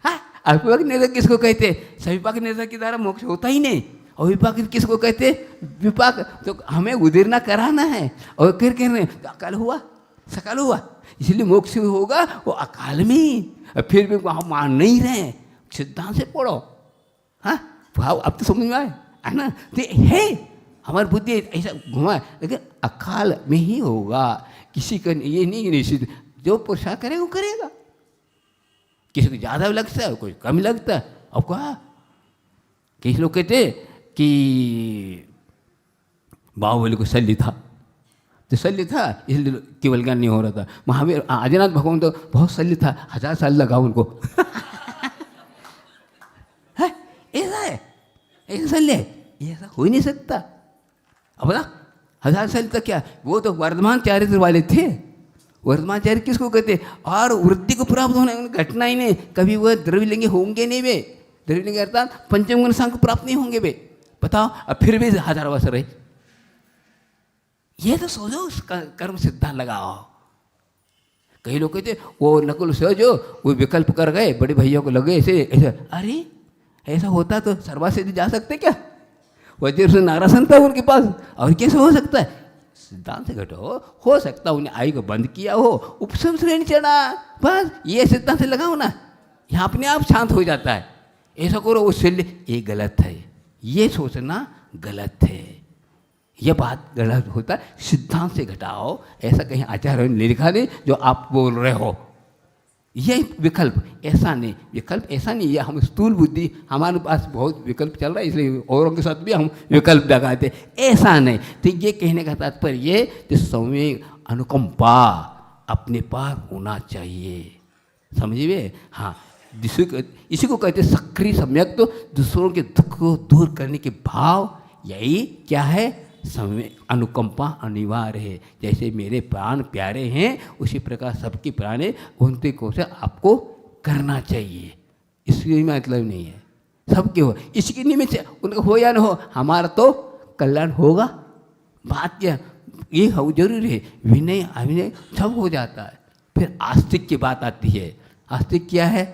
हाँ, अविपाक निर्जर किसको कहते? सविपाक निर्जर के द्वारा मोक्ष होता ही नहीं। अविपाक किसको कहते? विपाक। तो हमें उदीर्णा कराना है और कर रहे तो अकाल हुआ, सकाल हुआ, इसलिए मोक्ष होगा वो अकाल में। फिर भी वहाँ मान नहीं रहे, सिद्धांत से पढ़ो। हाँ भाव अब तो समझ में आए है ना? तो है हमारी बुद्धि ऐसा घुमा, लेकिन अकाल में ही होगा। किसी का ये नहीं निश्चित, जो पुरुषार्थ करे वो करेगा। किसी को ज़्यादा लगता है, कोई कम लगता है। अब कहा किसी लोग कहते कि बाहुबली को शल्य था, तो शल्य था इसलिए केवल ज्ञान नहीं हो रहा था। महावीर आदिनाथ भगवान तो बहुत शल्य था, 1000 साल लगा उनको। ऐसा है, ऐसा शल्य है, ऐसा हो ही नहीं सकता। अब बता 1000 साल तक क्या? वो तो वर्धमान चारित्र वाले थे। वर्धमान चारित्र किसको कहते? और वृद्धि को प्राप्त होने घटना ही नहीं, कभी वह द्रव्यलिंगी होंगे नहीं वे। द्रव्यलिंगी अर्थात पंचम गुण सांग को प्राप्त नहीं होंगे वे। बताओ, अब फिर भी 1000 वर्ष रहे। ये तो सोचो उस कर्म सिद्धांत लगाओ। कई लोग कहते वो नकुल सोचो वो विकल्प कर गए, बड़े भैया को लगे ऐसे ऐसे। अरे ऐसा होता तो सर्वा सिद्धि जा सकते क्या? वज्र से नारासन था उनके पास, और कैसे हो सकता है? सिद्धांत से घटो, हो सकता उन्हें आई को बंद किया हो, उपशम श्रेणी चढ़ा, बस ये सिद्धांत से लगाओ ना, यहाँ अपने आप शांत हो जाता है। ऐसा करो उससे ये गलत है, ये सोचना गलत है। यह बात गलत होता है, सिद्धांत से घटाओ, ऐसा कहीं आचार्य ने लिखा नहीं जो आप बोल रहे हो। यह विकल्प ऐसा नहीं, विकल्प ऐसा नहीं है, हम स्थूल बुद्धि, हमारे पास बहुत विकल्प चल रहा है इसलिए औरों के साथ भी हम विकल्प लगाते, ऐसा नहीं। तो ये कहने का तात्पर्य ये कि संवेग अनुकंपा अपने पार होना चाहिए, समझिए। हाँ, इसी को कहते सक्रिय सम्यक, तो दूसरों के दुख को दूर करने के भाव, यही क्या है, समय अनुकंपा अनिवार्य है। जैसे मेरे प्राण प्यारे हैं उसी प्रकार सबके प्राण है, उनके को से आपको करना चाहिए। इसकी मतलब नहीं है सबके हो, इसकी निमित्त से उनका हो या ना हो, हमारा तो कल्याण होगा। बात क्या ये हो जरूरी है, विनय अभिनय सब हो जाता है। फिर आस्तिक की बात आती है। आस्तिक क्या है?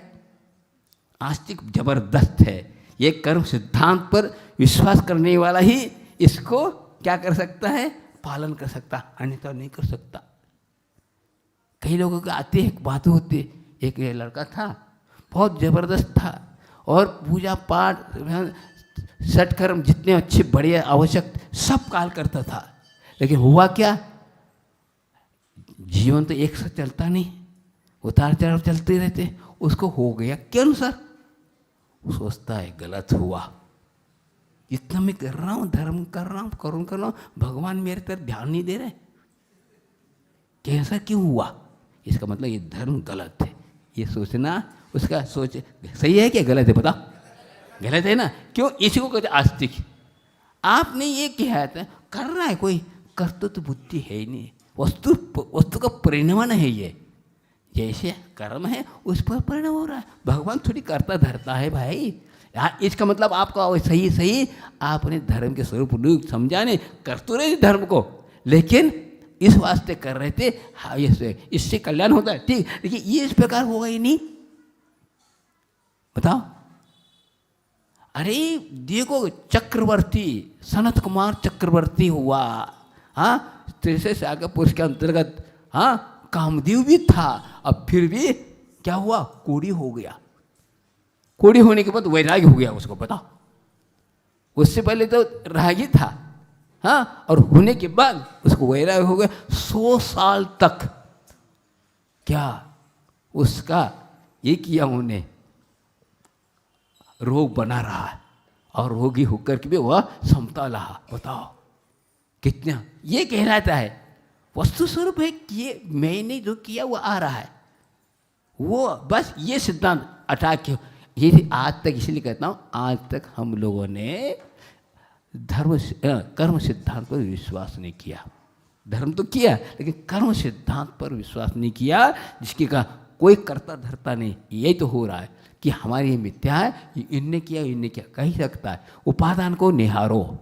आस्तिक जबरदस्त है, ये कर्म सिद्धांत पर विश्वास करने वाला ही इसको क्या कर सकता है, पालन कर सकता, अन्यथा नहीं कर सकता। कई लोगों के आते हैं, बात होती, एक लड़का था बहुत जबरदस्त था और पूजा पाठ सठ कर्म जितने अच्छे बढ़िया आवश्यक सब काल करता था, लेकिन हुआ क्या, जीवन तो एक साथ चलता नहीं, उतार चढ़ाव चलते रहते। उसको हो गया क्या अनुसार, सोचता है गलत हुआ, इतना मैं कर रहा हूँ, धर्म कर रहा हूँ, करुण कर रहा हूँ, भगवान मेरे तरफ ध्यान नहीं दे रहे, कैसा क्यों हुआ? इसका मतलब ये धर्म गलत है। ये सोचना उसका सोच सही है क्या गलत है, बताओ? गलत है ना। क्यों? इसी को कहते आस्तिक। आपने ये किया था, कर रहा है कोई, करते तो बुद्धि है ही नहीं, वस्तु का परिणाम है ये, जैसे कर्म है उस पर परिणाम हो रहा है। भगवान थोड़ी करता धरता है भाई। इसका मतलब आपका सही आपने धर्म के स्वरूप समझा नहीं, कर तो रहे धर्म को, लेकिन इस वास्ते कर रहे थे, हाँ इससे कल्याण होता है, ठीक, लेकिन ये इस प्रकार होगा ही नहीं। बताओ, अरे देखो चक्रवर्ती सनत कुमार चक्रवर्ती हुआ, हाँ, त्रिशे सागर पुरुष के अंतर्गत, हाँ, कामदेव भी था, अब फिर भी क्या हुआ, कोड़ी हो गया। कोड़ी होने के बाद वैराग्य हो गया उसको, बताओ। उससे पहले तो रागी था, हाँ, और होने के बाद उसको वैराग्य हो गया। 100 साल तक क्या उसका ये किया, उन्हें रोग बना रहा है और रोगी होकर के भी वह समता रहा। बताओ कितना ये कहलाता है वस्तु स्वरूप है कि ये मैंने जो किया वो आ रहा है, वो बस ये सिद्धांत अटा के, ये आज तक इसलिए कहता हूँ, आज तक हम लोगों ने कर्म सिद्धांत पर विश्वास नहीं किया। धर्म तो किया लेकिन कर्म सिद्धांत पर विश्वास नहीं किया, जिसके का कोई करता धरता नहीं। यही तो हो रहा है कि हमारी ये मिथ्या है, इनने किया कह सकता है। उपादान को निहारो,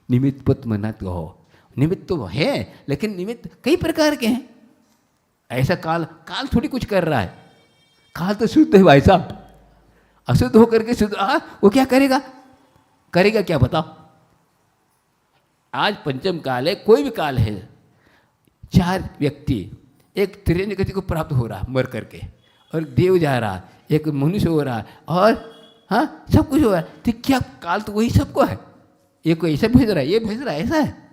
निमित्त मत कहो। निमित्त तो है लेकिन निमित्त कई प्रकार के हैं। ऐसा काल थोड़ी कुछ कर रहा है, काल तो शुद्ध है भाई साहब। अशुद्ध होकर के शुद्ध, वो क्या करेगा क्या बताओ? आज पंचम काल है, कोई भी काल है, 4 व्यक्ति, एक त्रिनेत्र गति को प्राप्त हो रहा मर करके, और देव जा रहा, एक मनुष्य हो रहा, और हाँ सब कुछ हो रहा है। तो क्या काल तो वही सबको है, ये कोई ऐसा भेज रहा है, ये भेज रहा है, ऐसा है।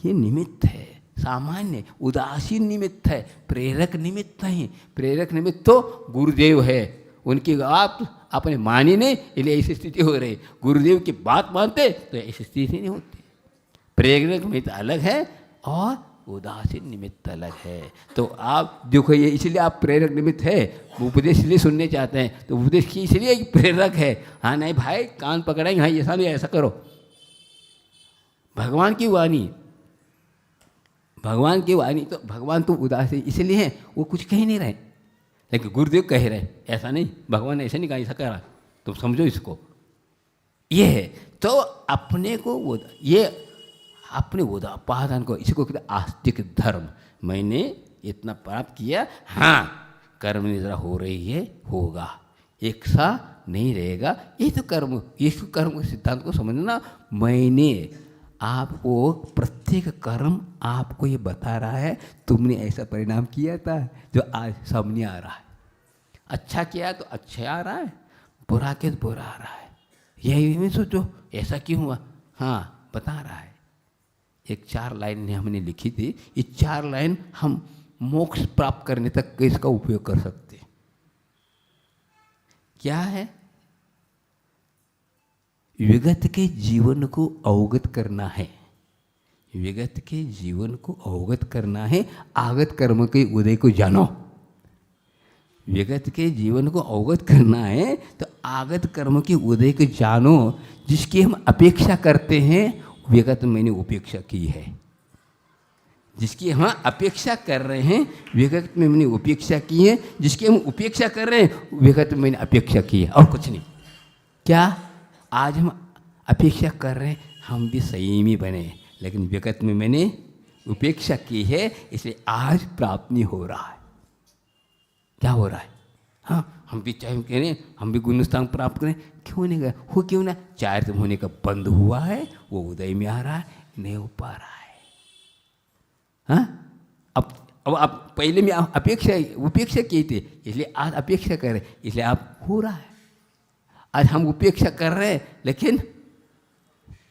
ये निमित्त है, सामान्य उदासीन निमित्त है, प्रेरक निमित्त नहीं। प्रेरक निमित्त तो गुरुदेव है, उनकी आप अपने मानी नहीं, इसलिए ऐसी स्थिति हो रही। गुरुदेव की बात मानते तो ऐसी स्थिति नहीं होती। प्रेरक निमित्त अलग है और उदासीन निमित्त अलग है। तो आप देखो, ये इसलिए आप प्रेरक निमित्त है, उपदेश इसलिए सुनने चाहते हैं, तो उपदेश की इसलिए प्रेरक है। हाँ नहीं भाई, कान पकड़ेंगे, हाँ ऐसा नहीं, ऐसा करो। भगवान की वाणी तो भगवान तो उदासीन इसलिए है, वो कुछ कह नहीं रहे, लेकिन गुरुदेव कह रहे ऐसा नहीं, भगवान ने ऐसा नहीं कहा, ऐसा करा, तुम समझो इसको। ये है तो अपने को ये अपने उपादान को, इसी को कहते आस्तिक धर्म। मैंने इतना प्राप्त किया, हाँ कर्म निद्रा हो रही है, होगा, एक सा नहीं रहेगा। ये तो कर्म, इसको कर्म के सिद्धांत को समझना। मैंने आपको प्रत्येक कर्म आपको ये बता रहा है, तुमने ऐसा परिणाम किया था जो आज सामने आ रहा है। अच्छा किया तो अच्छा आ रहा है, बुरा किया तो बुरा आ रहा है। यही में सोचो ऐसा क्यों हुआ, हाँ बता रहा है। एक 4 लाइन हमने लिखी थी। ये 4 लाइन हम मोक्ष प्राप्त करने तक इसका उपयोग कर सकते हैं। क्या है? विगत के जीवन को अवगत करना है, विगत के जीवन को अवगत करना है, आगत कर्म के उदय को जानो। विगत के जीवन को अवगत करना है तो आगत कर्म के उदय को जानो। जिसकी हम अपेक्षा करते हैं विगत मैंने उपेक्षा की है, जिसकी हम अपेक्षा कर रहे हैं विगत में मैंने उपेक्षा की है, जिसकी हम उपेक्षा कर रहे हैं विगत में मैंने अपेक्षा की है, और कुछ नहीं। क्या आज हम अपेक्षा कर रहे हैं हम भी संयमी बने, लेकिन विगत में मैंने उपेक्षा की है, इसलिए आज प्राप्त नहीं हो रहा है। क्या हो रहा है? हाँ, हम भी चाहे कह रहे हैं हम भी गुणस्थान प्राप्त करें, क्यों नहीं गए? हो क्यों ना? चारित्र होने का बंद हुआ है, वो उदय में आ रहा है, नहीं हो पा रहा है। हाँ, अब पहले में आप उपेक्षा किए थे, इसलिए आज अपेक्षा कर रहे, इसलिए आप हो रहा है। आज हम उपेक्षा कर रहे हैं, लेकिन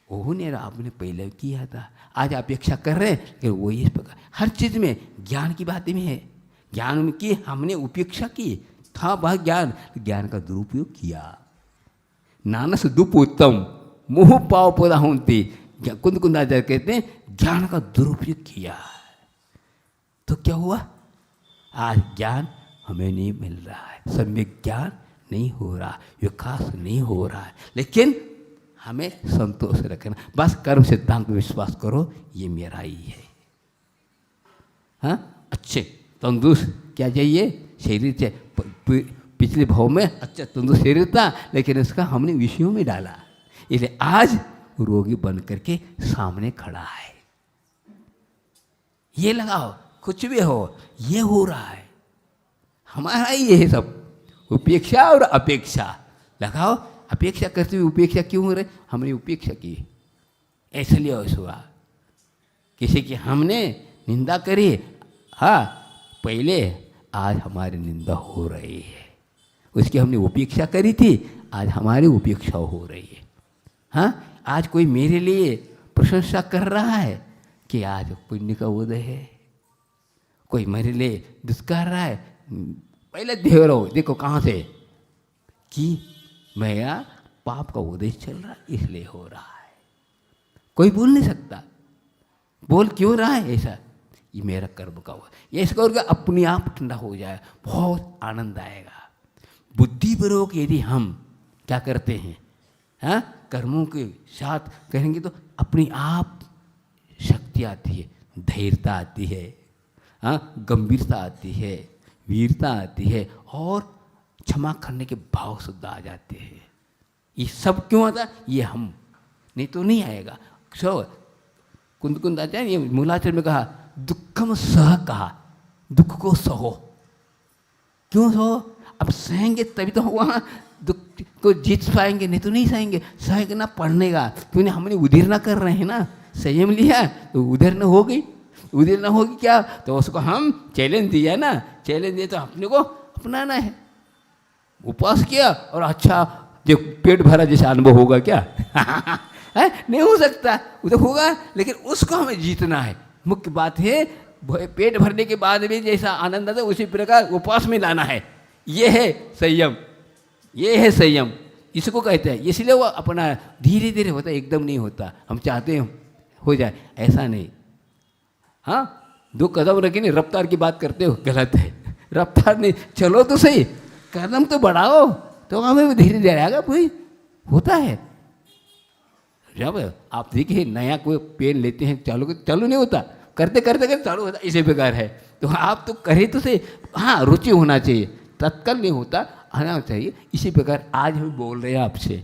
वो नहीं रहा, आपने पहले किया था। आज अपेक्षा कर रहे हैं कि वो इस प्रकार हर चीज़ में ज्ञान की बात में है। ज्ञान में की हमने उपेक्षा की था, वह ज्ञान का दुरुपयोग किया। नानस दुपोत्तम मोह पाव पौधा होती, कुंद कुंदाचार्य कहते हैं ज्ञान का दुरुपयोग किया। तो क्या हुआ? आज ज्ञान हमें नहीं मिल रहा है, सम्यक ज्ञान नहीं हो रहा, विकास नहीं हो रहा है, लेकिन हमें संतोष रखना। बस कर्म सिद्धांत में विश्वास करो, ये मेरा ही है। हाँ, अच्छे तंदुरुस्त क्या चाहिए? शरीर चाहिए। पिछले भाव में अच्छा तंदुरुस्त शरीर था, लेकिन इसका हमने विषयों में डाला, इसलिए आज रोगी बन करके सामने खड़ा है। ये लगाओ, कुछ भी हो, ये हो रहा है हमारा ही है सब। उपेक्षा और अपेक्षा लगाओ। अपेक्षा करते हुए उपेक्षा क्यों हो रहे? हमने उपेक्षा की, इसलिए ऐसा हुआ। किसी की हमने निंदा करी, हाँ पहले, आज हमारी निंदा हो रही है। उसकी हमने उपेक्षा करी थी, आज हमारी उपेक्षा हो रही है। हाँ, आज कोई मेरे लिए प्रशंसा कर रहा है कि आज पुण्य का उदय है, कोई मेरे लिए दुष्कार रहा है, पहले देख रहो, देखो कहाँ से कि मेरा पाप का उदय चल रहा है, इसलिए हो रहा है। कोई बोल नहीं सकता, बोल क्यों रहा है ऐसा? ये मेरा कर्म का हुआ। ये इसका करके अपने आप ठंडा हो जाए, बहुत आनंद आएगा। बुद्धिपूर्वक यदि हम क्या करते हैं, हाँ, कर्मों के साथ करेंगे तो अपनी आप शक्ति आती है, धैर्यता आती है, हाँ, गंभीरता आती है, वीरता आती है, और क्षमा करने के भाव शुद्ध आ जाते हैं। ये सब क्यों आता? ये हम नहीं तो नहीं आएगा। सो कुंद आचार्य ये मूलाचार्य में कहा दुखम सह, कहा दुख को सहो। क्यों सहो? अब सहेंगे तभी तो वहाँ दुख को जीत पाएंगे, नहीं तो नहीं सहेंगे। सहेंगे ना पढ़ने का, क्योंकि हमने उधर ना कर रहे हैं ना, संयम लिया तो उधर न हो गई, उधर ना होगी क्या? तो उसको हम चैलेंज दिया ना, चैलेंज दिया तो अपने को अपनाना है। उपवास किया और अच्छा जो पेट भरा जैसा अनुभव होगा क्या? है? नहीं हो सकता, उधर होगा, लेकिन उसको हमें जीतना है। मुख्य बात है पेट भरने के बाद भी जैसा आनंद आता है उसी प्रकार उपवास में लाना है। ये है संयम, ये है संयम, इसको कहते हैं। इसलिए वो अपना धीरे धीरे होता है, एकदम नहीं होता। हम चाहते हैं हो जाए, ऐसा नहीं। हाँ, 2 कदम रखें, रफ्तार की बात करते हो, गलत है। रफ्तार नहीं, चलो तो सही, कदम तो बढ़ाओ, तो हमें धीरे धीरे आएगा। भाई होता है, जब आप देखिए नया कोई पेन लेते हैं, चालू नहीं होता, करते करते करते चालू होता, इसी प्रकार है। तो आप तो करे तो सही, हाँ रुचि होना चाहिए, तत्काल नहीं होता, आना चाहिए। इसी प्रकार आज हम बोल रहे हैं आपसे।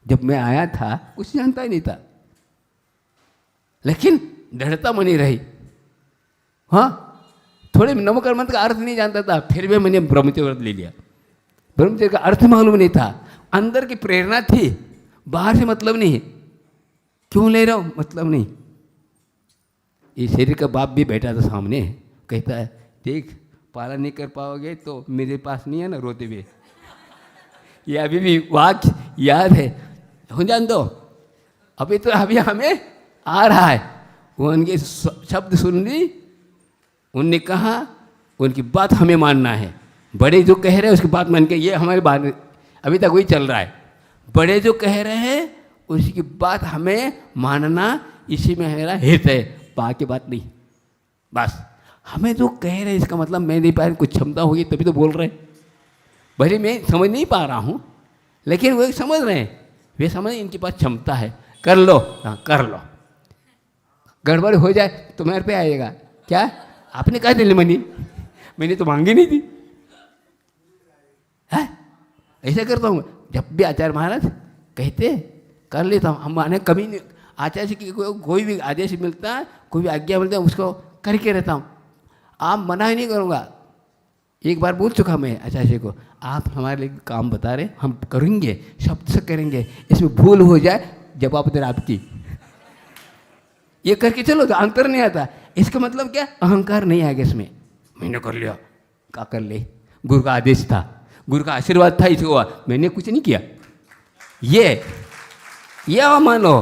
जब मैं आया था कुछ जानता ही नहीं था, लेकिन दृढ़ता बनी रही। हाँ, थोड़े नमक मंत्र का अर्थ नहीं जानता था, फिर भी मैंने ब्रह्मचर्य व्रत ले लिया। ब्रह्मचर्य का अर्थ मालूम नहीं था, अंदर की प्रेरणा थी, बाहर से मतलब नहीं। क्यों ले रहा हूँ? मतलब नहीं। ये शरीर का बाप भी बैठा था सामने, कहता है देख पालन नहीं कर पाओगे तो मेरे पास नहीं है ना, रोते हुए। ये अभी भी वाक्य याद है, हो जान दो। अभी तो अभी हमें आ रहा है, वो उनके शब्द सुन ली, उनने कहा उनकी बात हमें मानना है। बड़े जो कह रहे हैं उसकी बात मान के, ये हमारी बात अभी तक वही चल रहा है। बड़े जो कह रहे हैं उसकी बात हमें मानना, इसी में मेरा हित है, बाकी बात नहीं। बस हमें जो कह रहे हैं इसका मतलब मैं नहीं पा रहा, कुछ क्षमता होगी तभी तो बोल रहे हैं। भले मैं समझ नहीं पा रहा हूँ, लेकिन वो समझ रहे हैं, वे समझ इनके पास क्षमता है, कर लो, हाँ कर लो। गड़बड़ हो जाए तो मेरे पे आएगा, क्या आपने कहा दिल मनी, मैंने तो मांगी नहीं थी। है ऐसा करता हूँ, जब भी आचार्य महाराज कहते कर लेता हूँ। हम माने कभी नहीं, आचार्य से कोई भी आदेश मिलता है, कोई भी आज्ञा मिलता है, उसको करके रहता हूँ। आप मना ही नहीं करूँगा। एक बार बोल चुका मैं आचार्य को, आप हमारे लिए काम बता रहे, हम करेंगे, शब्द से करेंगे, इसमें भूल हो जाए जवाब दे आपकी, ये करके चलो, तो अंतर नहीं आता। इसका मतलब क्या, अहंकार नहीं आएगा इसमें। मैंने कर लिया, क्या कर ले, गुरु का आदेश था, गुरु का आशीर्वाद था, इसको हुआ, मैंने कुछ नहीं किया। ये मानो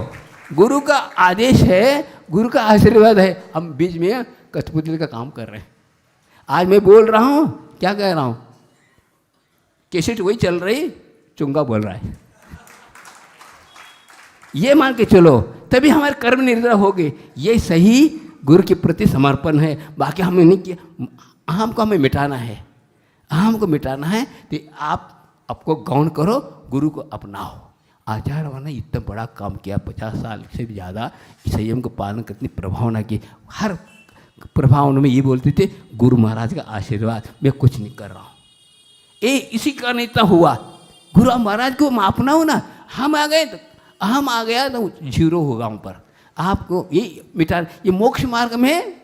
गुरु का आदेश है, गुरु का आशीर्वाद है, हम बीच में कठपुतली का काम कर रहे हैं। आज मैं बोल रहा हूँ, क्या कह रहा हूँ, कैसेट वही चल रही, चुंगा बोल रहा है। ये मान के चलो, तभी हमारे कर्म निर्णय हो गए। ये सही गुरु के प्रति समर्पण है। बाकी हमें नहीं किया, अहम को हमें मिटाना है, अहम को मिटाना है। तो आप आपको गौण करो, गुरु को अपनाओ। आचार्य ने इतना बड़ा काम किया, 50 साल से भी ज़्यादा संयम को पालन करने, प्रभावना की। हर प्रभावना में ये बोलते थे, गुरु महाराज का आशीर्वाद, मैं कुछ नहीं कर रहा हूँ। इसी कारण इतना हुआ। गुरु महाराज को मापना हो ना, हम आ गए, हम आ गया तो जीरो होगा वहाँ पर। आपको ये मिटा, ये मोक्ष मार्ग में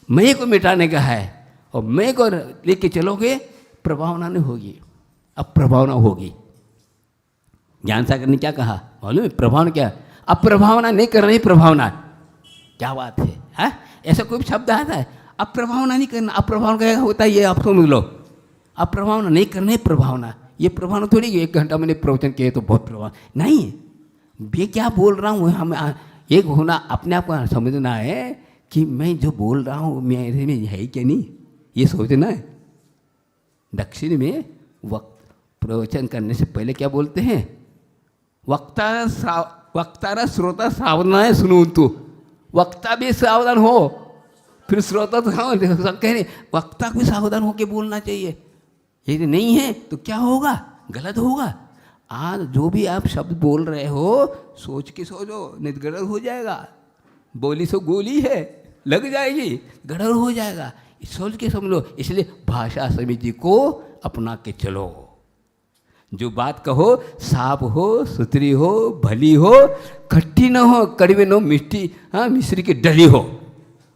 मैं को मिटाने का है, और मैं को लेके चलोगे, प्रभावना नहीं होगी। अब प्रभावना होगी। ज्ञान सागर ने क्या कहा मालूम है, प्रभावना क्या, अब प्रभावना नहीं कर रही, प्रभावना क्या बात है, है? ऐसा कोई शब्द आता है, अब प्रभावना नहीं करना, अब प्रभावना क्या होता है ये आप समझ लो। अब प्रभावना नहीं करना है, प्रभावना, ये प्रभावना थोड़ी कि 1 घंटा मैंने प्रवचन किए तो बहुत प्रभाव नहीं। ये क्या बोल रहा हूँ, हमें एक होना, अपने आप को समझना है कि मैं जो बोल रहा हूँ मेरे में है क्या नहीं, ये सोचना है। दक्षिण में प्रवचन करने से पहले क्या बोलते हैं, वक्तारा श्रोता सावधान है सुनो, तो वक्ता भी सावधान हो, फिर श्रोता तो कह रहे वक्ता भी सावधान होकर बोलना चाहिए। यदि नहीं है तो क्या होगा, गलत होगा। आज जो भी आप शब्द बोल रहे हो, सोच के सोचो, नहीं तो गड़बड़ हो जाएगा। बोली सो गोली है, लग जाएगी, गड़बड़ हो जाएगा, सोच के समझ लो। इसलिए भाषा समिति को अपना के चलो। जो बात कहो साफ हो, सुथरी हो, भली हो, खट्टी न हो, कड़वी न हो, मिष्टी, हाँ मिश्री की डली हो,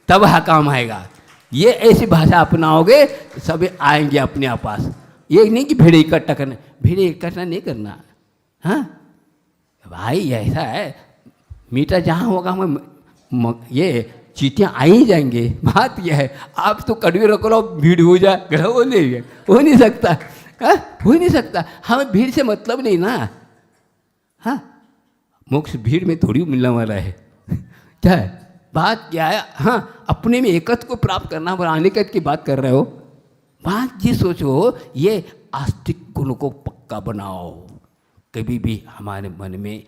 तब हाँ काम आएगा। ये ऐसी भाषा अपनाओगे तो सभी आएंगे अपने आप पास। ये नहीं कि भीड़ इकट्ठा करना, भीड़ इकट्ठा नहीं करना। हाँ भाई ऐसा है, मीठा जहाँ होगा हम ये चीटियाँ आ ही जाएंगे। बात यह है, आप तो कड़वी रख लो, भीड़ हो जाए, हो नहीं सकता। हाँ हो ही नहीं सकता। हमें भीड़ से मतलब नहीं ना। हाँ मोक्ष भीड़ में थोड़ी मिलने वाला है। क्या है बात, क्या है, हाँ अपने में एकत्व को प्राप्त करना, पर अनिकत की बात कर रहे हो। बात ये सोचो, ये आस्तिक गुण को पक्का बनाओ। कभी भी हमारे मन में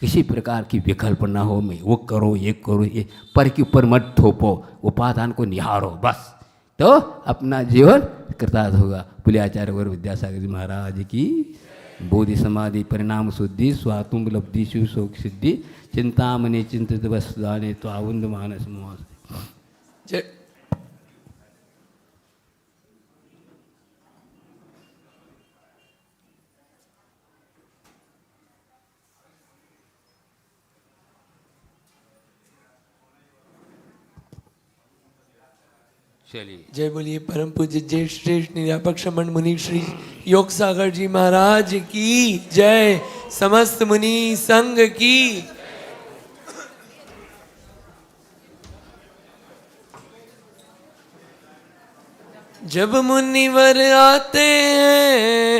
किसी प्रकार की विकल्प ना हो, मैं वो करो ये करो, ये पर के ऊपर मत थोपो, उपादान को निहारो, बस तो अपना जीवन कृतार्थ होगा। बोले आचार्य गुरु विद्यासागर जी महाराज की। बोधि समाधि परिणाम शुद्धि, स्वात्म उपलब्धि शिव शोक सिद्धि, चिंतामणि चिंतित वस्तुदाने तो आनंद मानस मोह। जय चलिए जय बोलिए परम पूज्य जय श्रेष्ठ निरापक श्रमण मुनि श्री योग सागर जी महाराज की जय। समस्त मुनि संघ की। जब मुनिवर आते हैं